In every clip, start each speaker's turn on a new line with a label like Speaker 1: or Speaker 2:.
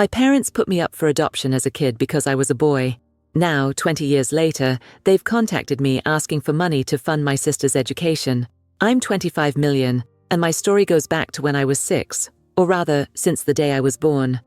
Speaker 1: My parents put me up for adoption as a kid because I was a boy. Now, 20 years later, they've contacted me asking for money to fund my sister's education. I'm 25 million, and my story goes back to when I was 6, or rather, since the day I was born.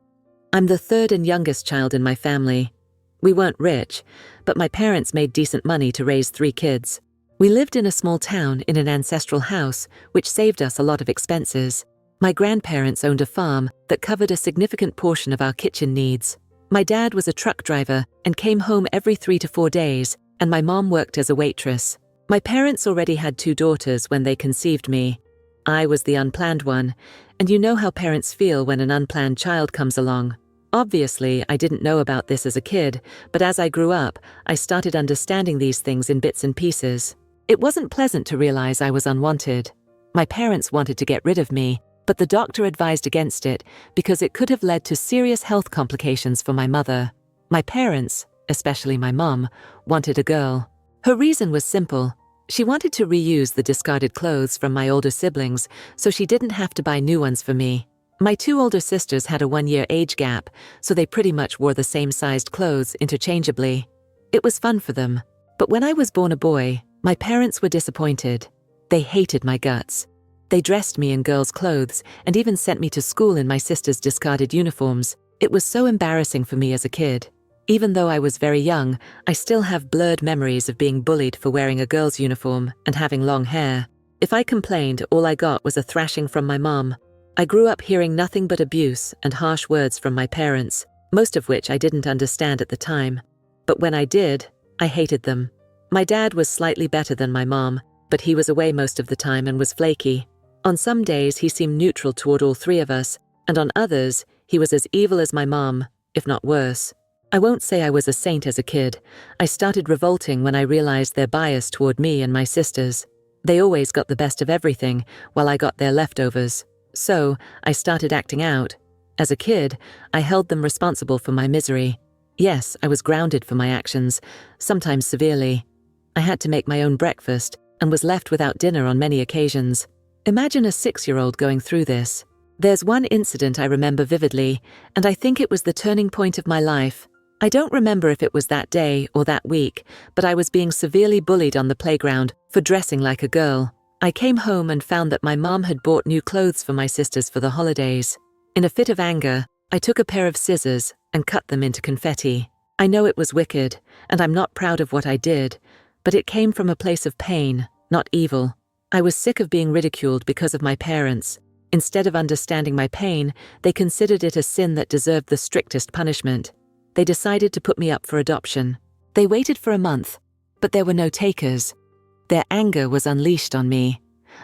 Speaker 1: I'm the third and youngest child in my family. We weren't rich, but my parents made decent money to raise 3 kids. We lived in a small town in an ancestral house, which saved us a lot of expenses. My grandparents owned a farm that covered a significant portion of our kitchen needs. My dad was a truck driver and came home every 3 to 4 days, and my mom worked as a waitress. My parents already had 2 daughters when they conceived me. I was the unplanned one, and you know how parents feel when an unplanned child comes along. Obviously, I didn't know about this as a kid, but as I grew up, I started understanding these things in bits and pieces. It wasn't pleasant to realize I was unwanted. My parents wanted to get rid of me, but the doctor advised against it because it could have led to serious health complications for my mother. My parents, especially my mom, wanted a girl. Her reason was simple. She wanted to reuse the discarded clothes from my older siblings so she didn't have to buy new ones for me. My 2 older sisters had a 1-year age gap, so they pretty much wore the same sized clothes interchangeably. It was fun for them. But when I was born a boy, my parents were disappointed. They hated my guts. They dressed me in girls' clothes and even sent me to school in my sister's discarded uniforms. It was so embarrassing for me as a kid. Even though I was very young, I still have blurred memories of being bullied for wearing a girl's uniform and having long hair. If I complained, all I got was a thrashing from my mom. I grew up hearing nothing but abuse and harsh words from my parents, most of which I didn't understand at the time. But when I did, I hated them. My dad was slightly better than my mom, but he was away most of the time and was flaky. On some days, he seemed neutral toward all 3 of us, and on others, he was as evil as my mom, if not worse. I won't say I was a saint as a kid. I started revolting when I realized their bias toward me and my sisters. They always got the best of everything, while I got their leftovers. So, I started acting out. As a kid, I held them responsible for my misery. Yes, I was grounded for my actions, sometimes severely. I had to make my own breakfast and was left without dinner on many occasions. Imagine a 6-year-old going through this. There's one incident I remember vividly, and I think it was the turning point of my life. I don't remember if it was that day or that week, but I was being severely bullied on the playground for dressing like a girl. I came home and found that my mom had bought new clothes for my sisters for the holidays. In a fit of anger, I took a pair of scissors and cut them into confetti. I know it was wicked, and I'm not proud of what I did, but it came from a place of pain, not evil. I was sick of being ridiculed because of my parents. Instead of understanding my pain, they considered it a sin that deserved the strictest punishment. They decided to put me up for adoption. They waited for a month, but there were no takers. Their anger was unleashed on me.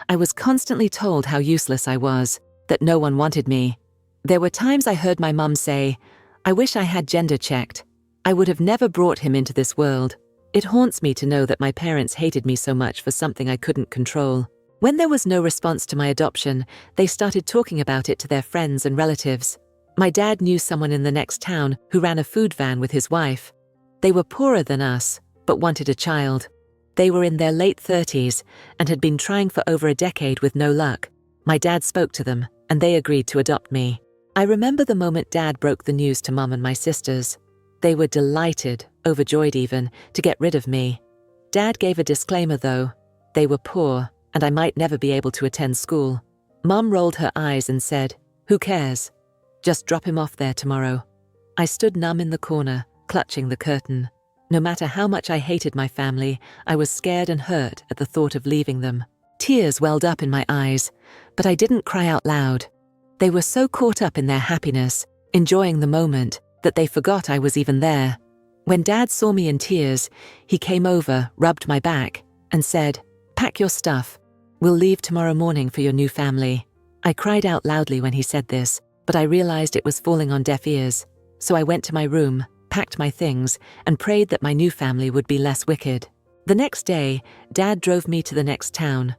Speaker 1: I was constantly told how useless I was, that no one wanted me. There were times I heard my mum say, "I wish I had gender checked. I would have never brought him into this world." It haunts me to know that my parents hated me so much for something I couldn't control. When there was no response to my adoption, they started talking about it to their friends and relatives. My dad knew someone in the next town who ran a food van with his wife. They were poorer than us, but wanted a child. They were in their late 30s and had been trying for over a decade with no luck. My dad spoke to them, and they agreed to adopt me. I remember the moment Dad broke the news to Mum and my sisters. They were delighted, overjoyed even, to get rid of me. Dad gave a disclaimer though. They were poor, and I might never be able to attend school. Mum rolled her eyes and said, "Who cares? Just drop him off there tomorrow." I stood numb in the corner, clutching the curtain. No matter how much I hated my family, I was scared and hurt at the thought of leaving them. Tears welled up in my eyes, but I didn't cry out loud. They were so caught up in their happiness, enjoying the moment, that they forgot I was even there. When Dad saw me in tears, he came over, rubbed my back, and said, "Pack your stuff. We'll leave tomorrow morning for your new family." I cried out loudly when he said this, but I realized it was falling on deaf ears. So I went to my room, packed my things, and prayed that my new family would be less wicked. The next day, Dad drove me to the next town.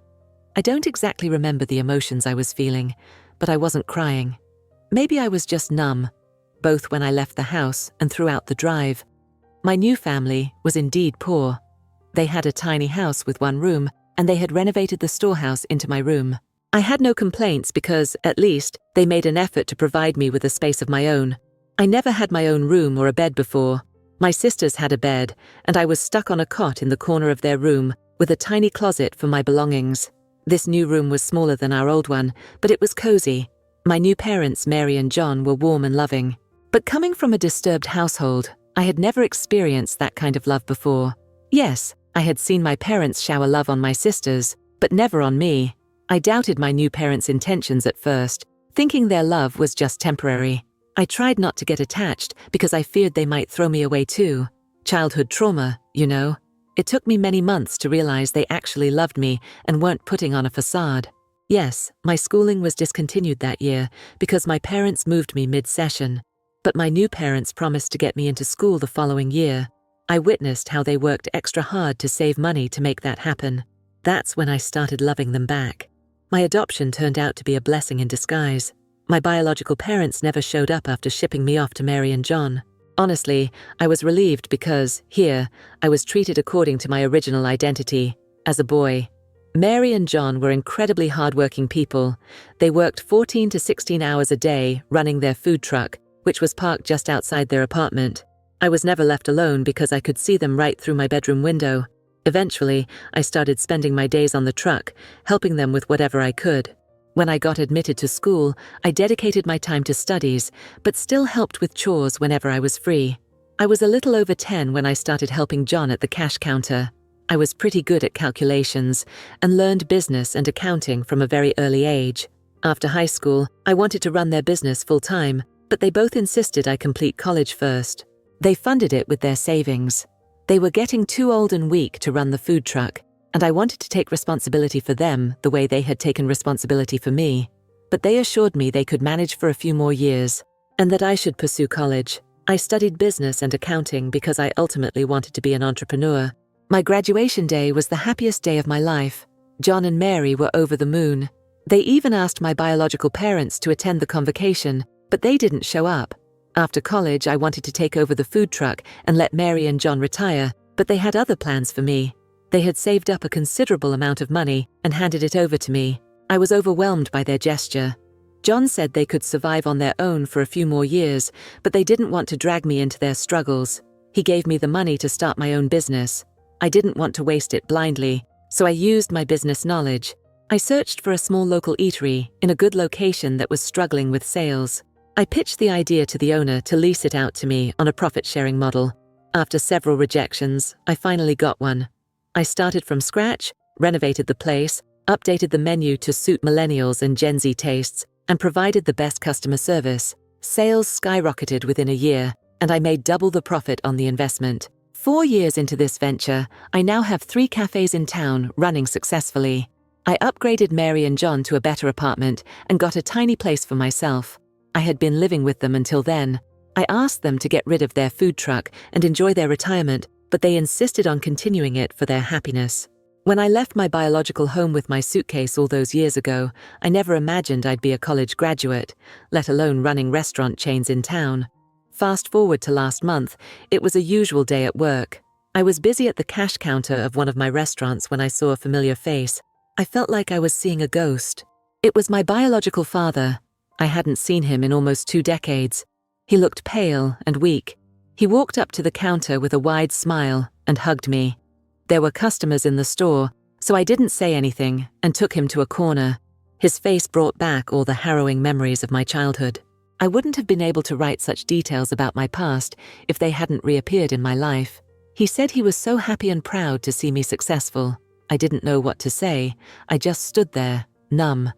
Speaker 1: I don't exactly remember the emotions I was feeling, but I wasn't crying. Maybe I was just numb, both when I left the house and throughout the drive. My new family was indeed poor. They had a tiny house with 1 room, and they had renovated the storehouse into my room. I had no complaints because, at least, they made an effort to provide me with a space of my own. I never had my own room or a bed before. My sisters had a bed, and I was stuck on a cot in the corner of their room with a tiny closet for my belongings. This new room was smaller than our old one, but it was cozy. My new parents, Mary and John, were warm and loving. But coming from a disturbed household, I had never experienced that kind of love before. Yes, I had seen my parents shower love on my sisters, but never on me. I doubted my new parents' intentions at first, thinking their love was just temporary. I tried not to get attached because I feared they might throw me away too. Childhood trauma, you know. It took me many months to realize they actually loved me and weren't putting on a facade. Yes, my schooling was discontinued that year because my parents moved me mid-session. But my new parents promised to get me into school the following year. I witnessed how they worked extra hard to save money to make that happen. That's when I started loving them back. My adoption turned out to be a blessing in disguise. My biological parents never showed up after shipping me off to Mary and John. Honestly, I was relieved because, here, I was treated according to my original identity, as a boy. Mary and John were incredibly hardworking people. They worked 14 to 16 hours a day running their food truck, which was parked just outside their apartment. I was never left alone because I could see them right through my bedroom window. Eventually, I started spending my days on the truck, helping them with whatever I could. When I got admitted to school, I dedicated my time to studies, but still helped with chores whenever I was free. I was a little over 10 when I started helping John at the cash counter. I was pretty good at calculations and learned business and accounting from a very early age. After high school, I wanted to run their business full-time, but they both insisted I complete college first. They funded it with their savings. They were getting too old and weak to run the food truck, and I wanted to take responsibility for them the way they had taken responsibility for me. But they assured me they could manage for a few more years, and that I should pursue college. I studied business and accounting because I ultimately wanted to be an entrepreneur. My graduation day was the happiest day of my life. John and Mary were over the moon. They even asked my biological parents to attend the convocation, but they didn't show up. After college, I wanted to take over the food truck and let Mary and John retire, but they had other plans for me. They had saved up a considerable amount of money and handed it over to me. I was overwhelmed by their gesture. John said they could survive on their own for a few more years, but they didn't want to drag me into their struggles. He gave me the money to start my own business. I didn't want to waste it blindly, so I used my business knowledge. I searched for a small local eatery in a good location that was struggling with sales. I pitched the idea to the owner to lease it out to me on a profit-sharing model. After several rejections, I finally got one. I started from scratch, renovated the place, updated the menu to suit millennials and Gen Z tastes, and provided the best customer service. Sales skyrocketed within a year, and I made double the profit on the investment. 4 years into this venture, I now have 3 cafes in town running successfully. I upgraded Mary and John to a better apartment and got a tiny place for myself. I had been living with them until then. I asked them to get rid of their food truck and enjoy their retirement, but they insisted on continuing it for their happiness. When I left my biological home with my suitcase all those years ago, I never imagined I'd be a college graduate, let alone running restaurant chains in town. Fast forward to last month, it was a usual day at work. I was busy at the cash counter of one of my restaurants when I saw a familiar face. I felt like I was seeing a ghost. It was my biological father. I hadn't seen him in almost 2 decades. He looked pale and weak. He walked up to the counter with a wide smile and hugged me. There were customers in the store, so I didn't say anything and took him to a corner. His face brought back all the harrowing memories of my childhood. I wouldn't have been able to write such details about my past if they hadn't reappeared in my life. He said he was so happy and proud to see me successful. I didn't know what to say. I just stood there, numb.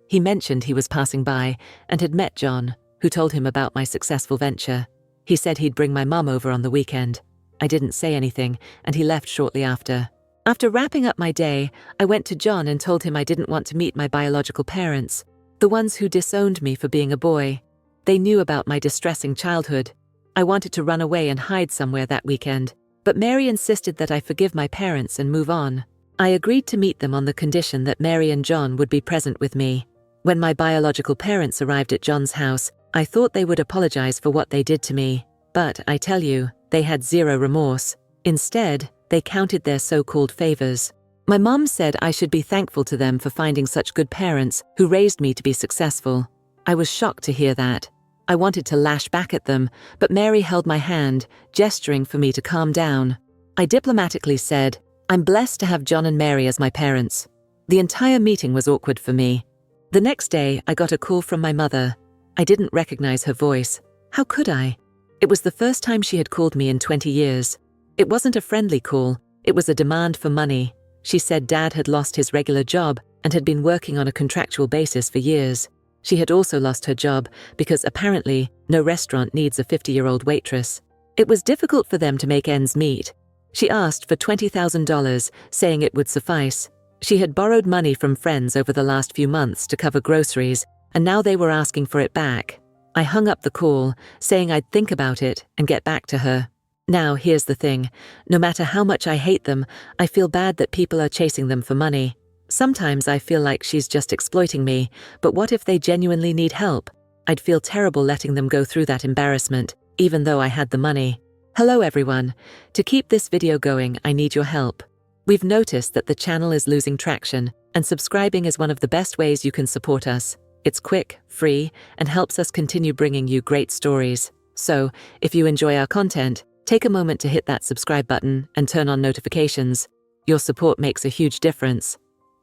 Speaker 1: He mentioned he was passing by and had met John, who told him about my successful venture. He said he'd bring my mum over on the weekend. I didn't say anything, and he left shortly after. After wrapping up my day, I went to John and told him I didn't want to meet my biological parents, the ones who disowned me for being a boy. They knew about my distressing childhood. I wanted to run away and hide somewhere that weekend, but Mary insisted that I forgive my parents and move on. I agreed to meet them on the condition that Mary and John would be present with me. When my biological parents arrived at John's house, I thought they would apologize for what they did to me, but I tell you, they had zero remorse. Instead, they counted their so-called favors. My mom said I should be thankful to them for finding such good parents who raised me to be successful. I was shocked to hear that. I wanted to lash back at them, but Mary held my hand, gesturing for me to calm down. I diplomatically said, "I'm blessed to have John and Mary as my parents." The entire meeting was awkward for me. The next day, I got a call from my mother. I didn't recognize her voice. How could I? It was the first time she had called me in 20 years. It wasn't a friendly call, it was a demand for money. She said Dad had lost his regular job and had been working on a contractual basis for years. She had also lost her job because apparently no restaurant needs a 50-year-old waitress. It was difficult for them to make ends meet. She asked for $20,000, saying it would suffice. She had borrowed money from friends over the last few months to cover groceries, and now they were asking for it back. I hung up the call, saying I'd think about it and get back to her. Now, here's the thing. No matter how much I hate them, I feel bad that people are chasing them for money. Sometimes I feel like she's just exploiting me, but what if they genuinely need help? I'd feel terrible letting them go through that embarrassment, even though I had the money. Hello everyone. To keep this video going, I need your help. We've noticed that the channel is losing traction, and subscribing is one of the best ways you can support us. It's quick, free, and helps us continue bringing you great stories. So, if you enjoy our content, take a moment to hit that subscribe button and turn on notifications. Your support makes a huge difference.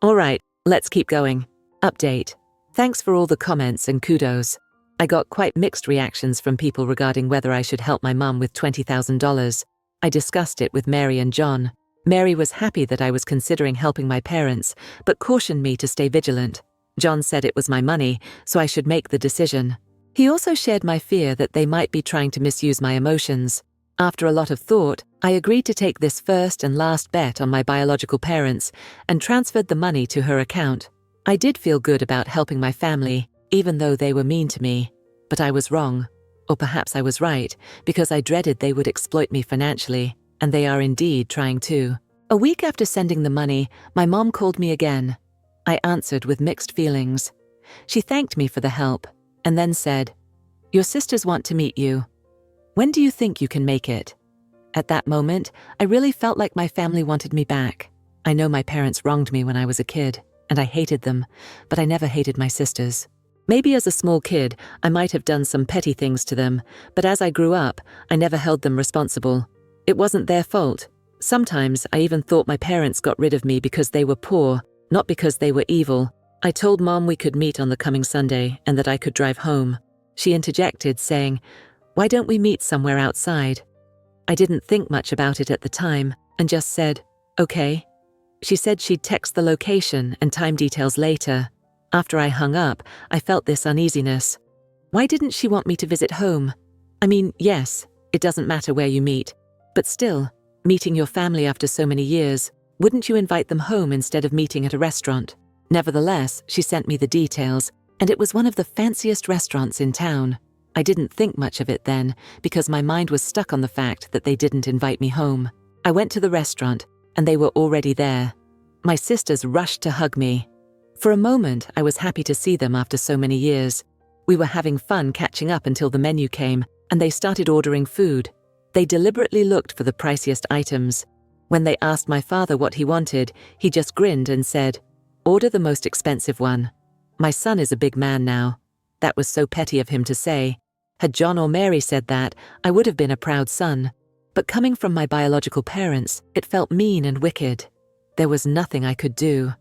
Speaker 1: Alright, let's keep going. Update. Thanks for all the comments and kudos. I got quite mixed reactions from people regarding whether I should help my mum with $20,000. I discussed it with Mary and John. Mary was happy that I was considering helping my parents, but cautioned me to stay vigilant. John said it was my money, so I should make the decision. He also shared my fear that they might be trying to misuse my emotions. After a lot of thought, I agreed to take this first and last bet on my biological parents and transferred the money to her account. I did feel good about helping my family, even though they were mean to me. But I was wrong. Or perhaps I was right, because I dreaded they would exploit me financially, and they are indeed trying to. A week after sending the money, my mom called me again. I answered with mixed feelings. She thanked me for the help, and then said, "Your sisters want to meet you. When do you think you can make it?" At that moment, I really felt like my family wanted me back. I know my parents wronged me when I was a kid, and I hated them, but I never hated my sisters. Maybe as a small kid, I might have done some petty things to them, but as I grew up, I never held them responsible. It wasn't their fault. Sometimes I even thought my parents got rid of me because they were poor, not because they were evil. I told Mom we could meet on the coming Sunday and that I could drive home. She interjected, saying, "Why don't we meet somewhere outside?" I didn't think much about it at the time and just said, "Okay." She said she'd text the location and time details later. After I hung up, I felt this uneasiness. Why didn't she want me to visit home? I mean, yes, it doesn't matter where you meet, but still, meeting your family after so many years, wouldn't you invite them home instead of meeting at a restaurant? Nevertheless, she sent me the details, and it was one of the fanciest restaurants in town. I didn't think much of it then, because my mind was stuck on the fact that they didn't invite me home. I went to the restaurant, and they were already there. My sisters rushed to hug me. For a moment, I was happy to see them after so many years. We were having fun catching up until the menu came, and they started ordering food. They deliberately looked for the priciest items. When they asked my father what he wanted, he just grinned and said, "Order the most expensive one." My son is a big man now. That was so petty of him to say. Had John or Mary said that, I would have been a proud son. But coming from my biological parents, it felt mean and wicked. There was nothing I could do.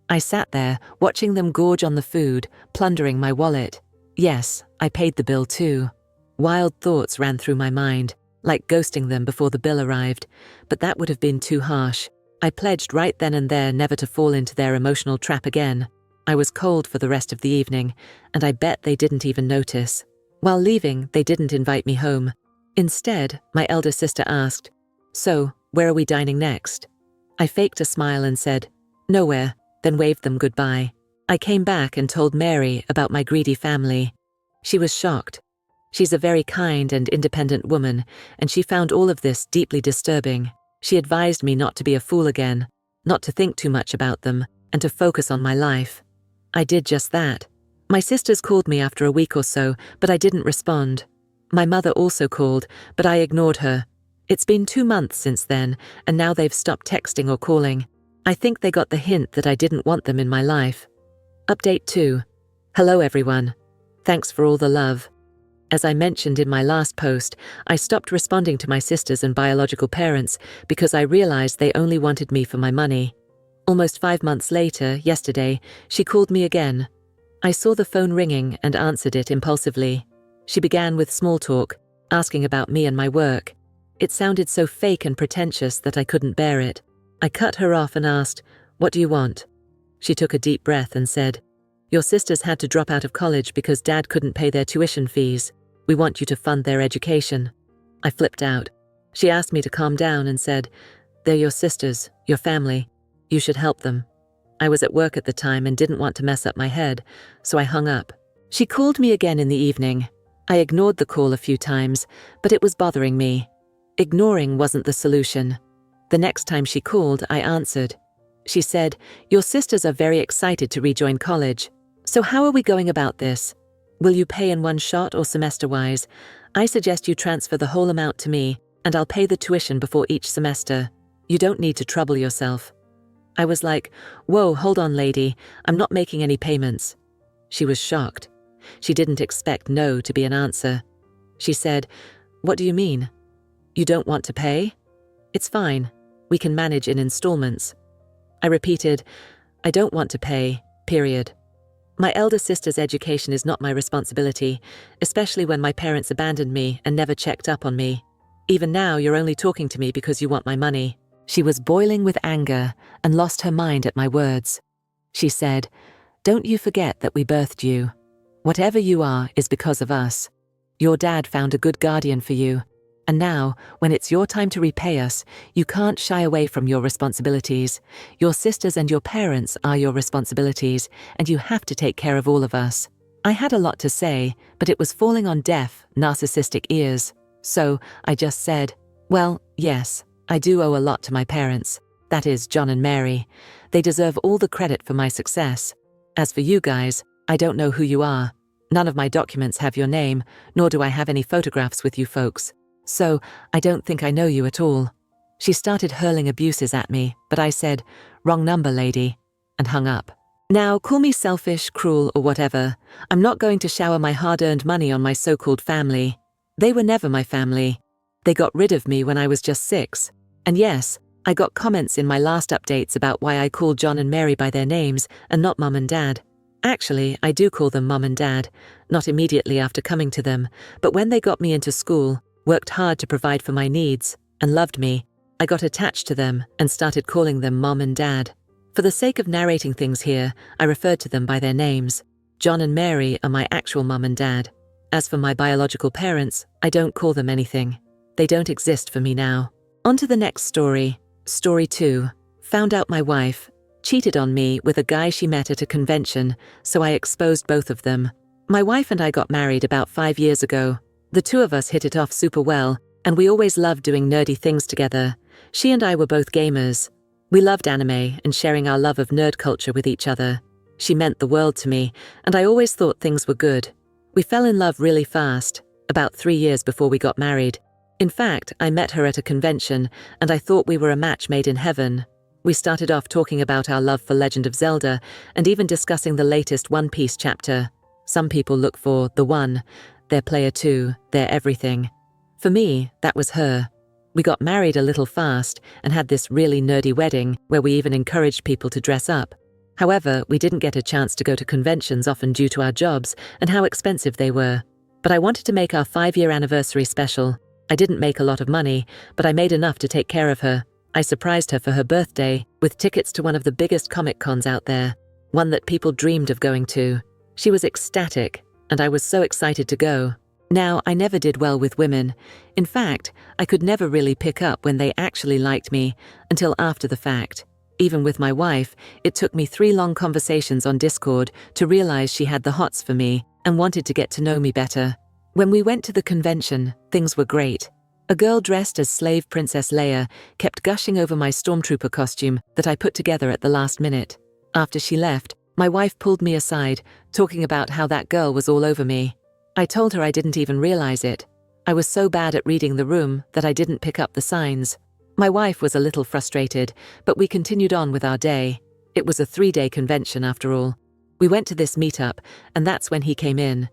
Speaker 1: I sat there, watching them gorge on the food, plundering my wallet. Yes, I paid the bill too. Wild thoughts ran through my mind, like ghosting them before the bill arrived, but that would have been too harsh. I pledged right then and there never to fall into their emotional trap again. I was cold for the rest of the evening, and I bet they didn't even notice. While leaving, they didn't invite me home. Instead, my elder sister asked, "So, where are we dining next?" I faked a smile and said, "Nowhere," then waved them goodbye. I came back and told Mary about my greedy family. She was shocked. She's a very kind and independent woman, and she found all of this deeply disturbing. She advised me not to be a fool again, not to think too much about them, and to focus on my life. I did just that. My sisters called me after a week or so, but I didn't respond. My mother also called, but I ignored her. It's been 2 months since then, and now they've stopped texting or calling. I think they got the hint that I didn't want them in my life. Update 2. Hello everyone. Thanks for all the love. As I mentioned in my last post, I stopped responding to my sisters and biological parents because I realized they only wanted me for my money. Almost 5 months later, yesterday, she called me again. I saw the phone ringing and answered it impulsively. She began with small talk, asking about me and my work. It sounded so fake and pretentious that I couldn't bear it. I cut her off and asked, "What do you want?" She took a deep breath and said, "Your sisters had to drop out of college because Dad couldn't pay their tuition fees. We want you to fund their education." I flipped out. She asked me to calm down and said, "They're your sisters, your family. You should help them." I was at work at the time and didn't want to mess up my head, so I hung up. She called me again in the evening. I ignored the call a few times, but it was bothering me. Ignoring wasn't the solution. The next time she called, I answered. She said, "Your sisters are very excited to rejoin college. So how are we going about this? Will you pay in one shot or semester-wise? I suggest you transfer the whole amount to me, and I'll pay the tuition before each semester. You don't need to trouble yourself." I was like, "Whoa, hold on, lady. I'm not making any payments." She was shocked. She didn't expect no to be an answer. She said, "What do you mean? You don't want to pay? It's fine. We can manage in installments." I repeated, "I don't want to pay, period. My elder sister's education is not my responsibility, especially when my parents abandoned me and never checked up on me. Even now, you're only talking to me because you want my money." She was boiling with anger and lost her mind at my words. She said, "Don't you forget that we birthed you. Whatever you are is because of us. Your dad found a good guardian for you. And now, when it's your time to repay us, you can't shy away from your responsibilities. Your sisters and your parents are your responsibilities, and you have to take care of all of us." I had a lot to say, but it was falling on deaf, narcissistic ears. So I just said, "Well, yes, I do owe a lot to my parents. That is, John and Mary. They deserve all the credit for my success. As for you guys, I don't know who you are. None of my documents have your name, nor do I have any photographs with you folks. So I don't think I know you at all." She started hurling abuses at me, but I said, "Wrong number, lady," and hung up. Now, call me selfish, cruel, or whatever. I'm not going to shower my hard-earned money on my so-called family. They were never my family. They got rid of me when I was just 6. And yes, I got comments in my last updates about why I called John and Mary by their names and not Mum and Dad. Actually, I do call them Mum and Dad, not immediately after coming to them, but when they got me into school, worked hard to provide for my needs, and loved me, I got attached to them and started calling them Mom and Dad. For the sake of narrating things here, I referred to them by their names. John and Mary are my actual Mum and Dad. As for my biological parents, I don't call them anything. They don't exist for me now. On to the next story. Story 2. Found out my wife cheated on me with a guy she met at a convention, so I exposed both of them. My wife and I got married about 5 years ago. The two of us hit it off super well, and we always loved doing nerdy things together. She and I were both gamers. We loved anime and sharing our love of nerd culture with each other. She meant the world to me, and I always thought things were good. We fell in love really fast, about 3 years before we got married. In fact, I met her at a convention, and I thought we were a match made in heaven. We started off talking about our love for Legend of Zelda, and even discussing the latest One Piece chapter. Some people look for the one. They're player 2, they're everything. For me, that was her. We got married a little fast and had this really nerdy wedding where we even encouraged people to dress up. However, we didn't get a chance to go to conventions often due to our jobs and how expensive they were. But I wanted to make our 5-year anniversary special. I didn't make a lot of money, but I made enough to take care of her. I surprised her for her birthday with tickets to one of the biggest comic cons out there, one that people dreamed of going to. She was ecstatic, and I was so excited to go. Now, I never did well with women. In fact, I could never really pick up when they actually liked me until after the fact. Even with my wife, it took me 3 long conversations on Discord to realize she had the hots for me and wanted to get to know me better. When we went to the convention, things were great. A girl dressed as slave Princess Leia kept gushing over my stormtrooper costume that I put together at the last minute. After she left, my wife pulled me aside, talking about how that girl was all over me. I told her I didn't even realize it. I was so bad at reading the room that I didn't pick up the signs. My wife was a little frustrated, but we continued on with our day. It was a 3-day convention after all. We went to this meetup, and that's when he came in.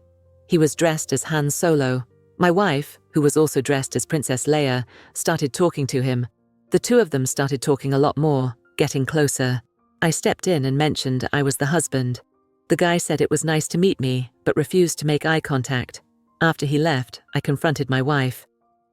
Speaker 1: He was dressed as Han Solo. My wife, who was also dressed as Princess Leia, started talking to him. The two of them started talking a lot more, getting closer. I stepped in and mentioned I was the husband. The guy said it was nice to meet me, but refused to make eye contact. After he left, I confronted my wife.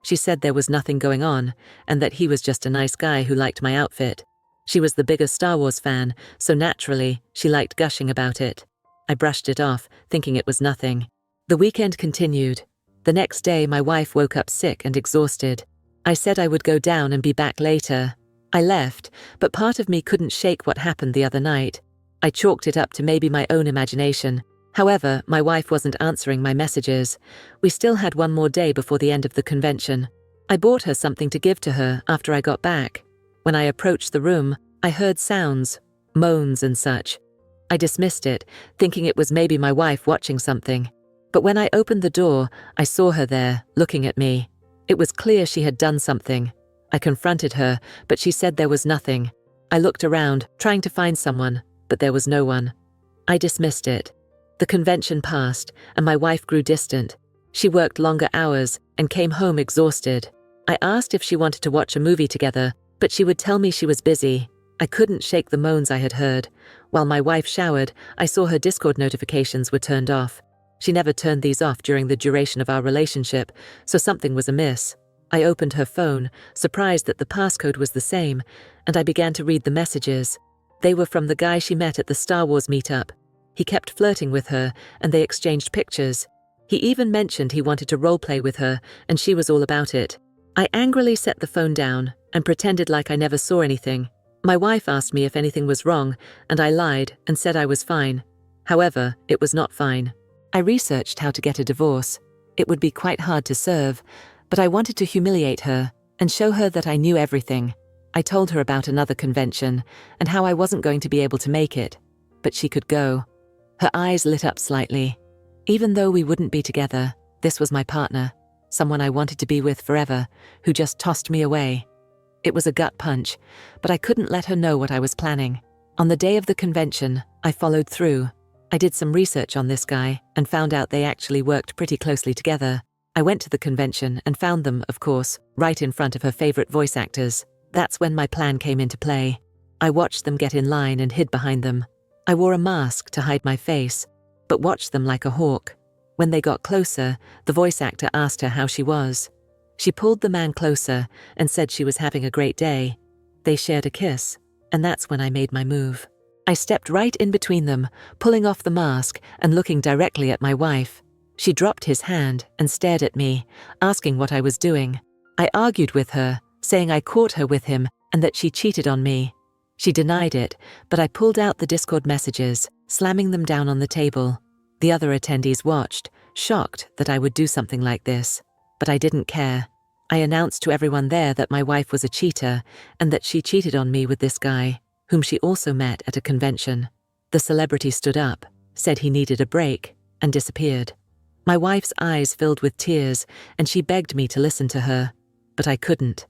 Speaker 1: She said there was nothing going on, and that he was just a nice guy who liked my outfit. She was the biggest Star Wars fan, so naturally, she liked gushing about it. I brushed it off, thinking it was nothing. The weekend continued. The next day, my wife woke up sick and exhausted. I said I would go down and be back later. I left, but part of me couldn't shake what happened the other night. I chalked it up to maybe my own imagination. However, my wife wasn't answering my messages. We still had one more day before the end of the convention. I bought her something to give to her after I got back. When I approached the room, I heard sounds, moans and such. I dismissed it, thinking it was maybe my wife watching something. But when I opened the door, I saw her there, looking at me. It was clear she had done something. I confronted her, but she said there was nothing. I looked around, trying to find someone, but there was no one. I dismissed it. The convention passed, and my wife grew distant. She worked longer hours and came home exhausted. I asked if she wanted to watch a movie together, but she would tell me she was busy. I couldn't shake the moans I had heard. While my wife showered, I saw her Discord notifications were turned off. She never turned these off during the duration of our relationship, so something was amiss. I opened her phone, surprised that the passcode was the same, and I began to read the messages. They were from the guy she met at the Star Wars meetup. He kept flirting with her, and they exchanged pictures. He even mentioned he wanted to roleplay with her, and she was all about it. I angrily set the phone down and pretended like I never saw anything. My wife asked me if anything was wrong, and I lied and said I was fine. However, it was not fine. I researched how to get a divorce. It would be quite hard to serve, but I wanted to humiliate her and show her that I knew everything. I told her about another convention and how I wasn't going to be able to make it, but she could go. Her eyes lit up slightly. Even though we wouldn't be together, this was my partner, someone I wanted to be with forever, who just tossed me away. It was a gut punch, but I couldn't let her know what I was planning. On the day of the convention, I followed through. I did some research on this guy and found out they actually worked pretty closely together. I went to the convention and found them, of course, right in front of her favorite voice actors. That's when my plan came into play. I watched them get in line and hid behind them. I wore a mask to hide my face, but watched them like a hawk. When they got closer, the voice actor asked her how she was. She pulled the man closer and said she was having a great day. They shared a kiss, and that's when I made my move. I stepped right in between them, pulling off the mask and looking directly at my wife. She dropped his hand and stared at me, asking what I was doing. I argued with her, saying I caught her with him and that she cheated on me. She denied it, but I pulled out the Discord messages, slamming them down on the table. The other attendees watched, shocked that I would do something like this. But I didn't care. I announced to everyone there that my wife was a cheater and that she cheated on me with this guy, whom she also met at a convention. The celebrity stood up, said he needed a break, and disappeared. My wife's eyes filled with tears, and she begged me to listen to her, but I couldn't.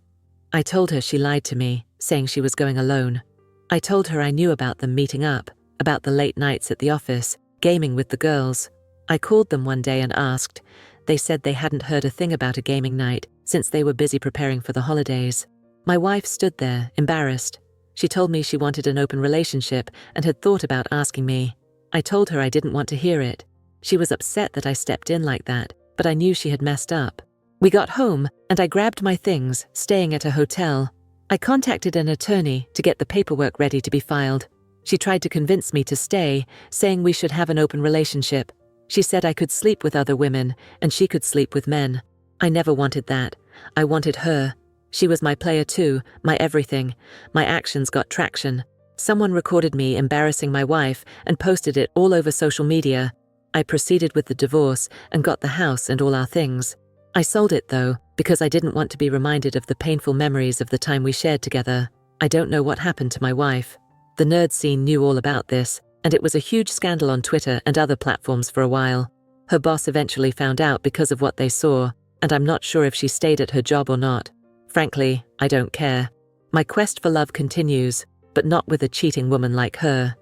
Speaker 1: I told her she lied to me, saying she was going alone. I told her I knew about them meeting up, about the late nights at the office, gaming with the girls. I called them one day and asked. They said they hadn't heard a thing about a gaming night since they were busy preparing for the holidays. My wife stood there, embarrassed. She told me she wanted an open relationship and had thought about asking me. I told her I didn't want to hear it. She was upset that I stepped in like that, but I knew she had messed up. We got home, and I grabbed my things, staying at a hotel. I contacted an attorney to get the paperwork ready to be filed. She tried to convince me to stay, saying we should have an open relationship. She said I could sleep with other women, and she could sleep with men. I never wanted that. I wanted her. She was my player too, my everything. My actions got traction. Someone recorded me embarrassing my wife and posted it all over social media. I proceeded with the divorce and got the house and all our things. I sold it though, because I didn't want to be reminded of the painful memories of the time we shared together. I don't know what happened to my wife. The nerd scene knew all about this, and it was a huge scandal on Twitter and other platforms for a while. Her boss eventually found out because of what they saw, and I'm not sure if she stayed at her job or not. Frankly, I don't care. My quest for love continues, but not with a cheating woman like her.